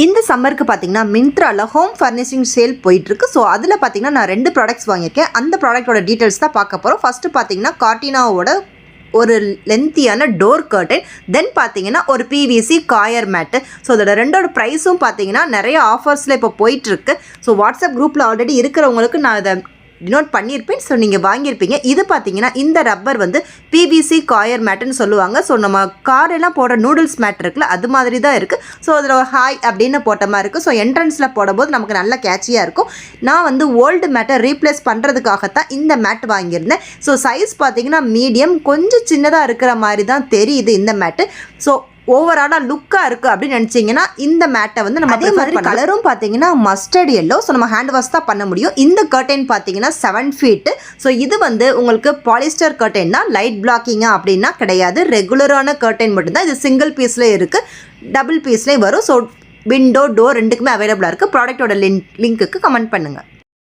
இந்த சம்மருக்கு பார்த்தீங்கன்னா மிந்த்ராவில் ஹோம் ஃபர்னிஷிங் சேல் போயிட்டுருக்கு. ஸோ அதில் பார்த்தீங்கன்னா நான் 2 ப்ராடக்ட்ஸ் வாங்கியிருக்கேன். அந்த ப்ராடக்ட்டோட டீட்டெயில்ஸ் தான் பார்க்க போகிறோம். ஃபஸ்ட்டு பார்த்தீங்கன்னா கார்டினாவோட ஒரு லென்த்தியான டோர் கர்டன், தென் பார்த்தீங்கன்னா ஒரு பிவிசி காயர் மேட்டு. ஸோ அதோட ரெண்டோட ப்ரைஸும் பார்த்தீங்கன்னா நிறைய ஆஃபர்ஸில் இப்போ போயிட்டுருக்கு. ஸோ வாட்ஸ்அப் குரூப்பில் ஆல்ரெடி இருக்கிறவங்களுக்கு நான் அதை டினோட் பண்ணியிருப்பேன். ஸோ நீங்கள் வாங்கியிருப்பீங்க. இது பார்த்தீங்கன்னா இந்த ரப்பர் வந்து பிவிசி காயர் மேட்டுன்னு சொல்லுவாங்க. ஸோ நம்ம காரெல்லாம் போடுற நூடுல்ஸ் மேட் இருக்குல்ல, அது மாதிரி தான் இருக்குது. ஸோ அதில் ஹாய் அப்படின்னு போட்ட மாதிரி இருக்குது. ஸோ என்ட்ரன்ஸில் போடும்போது நமக்கு நல்ல கேட்சியாக இருக்கும். நான் வந்து ஓல்டு மேட்டை ரீப்ளேஸ் பண்ணுறதுக்காகத்தான் இந்த மேட் வாங்கியிருந்தேன். ஸோ சைஸ் பார்த்தீங்கன்னா மீடியம், கொஞ்சம் சின்னதாக இருக்கிற மாதிரி தான் தெரியுது இந்த மேட்டு. ஸோ ஓவராலாக லுக்காக இருக்குது அப்படின்னு நினச்சிங்கன்னா இந்த மேட்டை வந்து நம்ம அதே மாதிரி கலரும் பார்த்தீங்கன்னா மஸ்டர்ட் எல்லோ. ஸோ நம்ம ஹேண்ட் வாஷ் தான் பண்ண முடியும். இந்த கர்டைன் பார்த்தீங்கன்னா 7 ஃபீட்டு. ஸோ இது வந்து உங்களுக்கு பாலிஸ்டர் கர்டைன் தான். லைட் பிளாக்கிங்காக அப்படின்னா கிடையாது. ரெகுலரான கர்டைன் மட்டும்தான். இது சிங்கிள் பீஸ்லேயே இருக்குது, டபுள் பீஸ்லேயே வரும். ஸோ விண்டோ டோர் ரெண்டுக்குமே அவைலபிளாக இருக்குது. ப்ராடக்ட்டோட லிங்க்குக்கு கமெண்ட் பண்ணுங்கள்.